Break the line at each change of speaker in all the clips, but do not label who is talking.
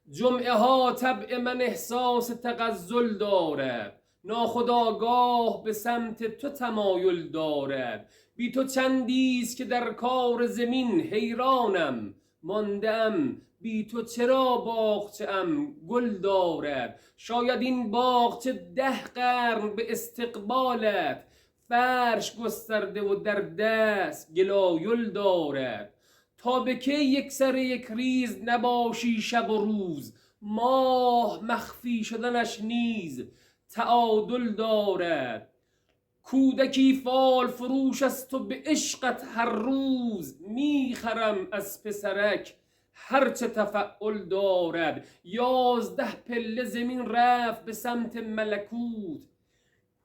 جمعه ها طبع من احساس تغزل دارد، ناخودآگاه به سمت تو تمایل دارد. بی تو چندیست که در کار زمین حیرانم، ماندم بی تو چرا باغچه ام گل دارد. شاید این باغچه 10 قرن به استقبالت، فرش گسترده و در دست گلایل دارد. تا به کی یک سر یک ریز نباشی شب و روز، ماه مخفی شدنش نیز تعادل دارد. کودکی فال فروش است و به عشقت هر روز، میخرم از پسرک هرچه تفعل دارد. 11 پله زمین رفت به سمت ملکوت،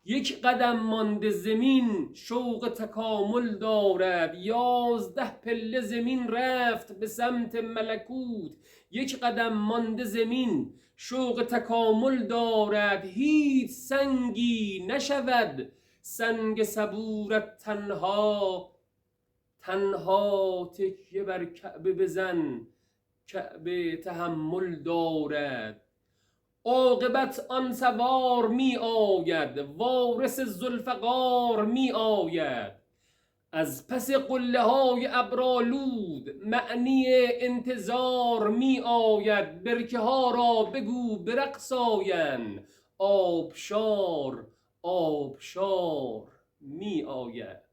یک قدم مانده زمین شوق تکامل دارد. 11 پله زمین رفت به سمت ملکوت، یک قدم مانده زمین شوق تکامل دارد. هیچ سنگی نشود سنگ صبورت تنها، تنها تکیه بر کعبه بزن کعبه تحمل دارد. عاقبت آن سوار می آید، وارث ذوالفقار می آید. از پس قله های ابرآلود معنی انتظار می آید. برکه ها را بگو به رقص آیند، آبشار آبشار می آید.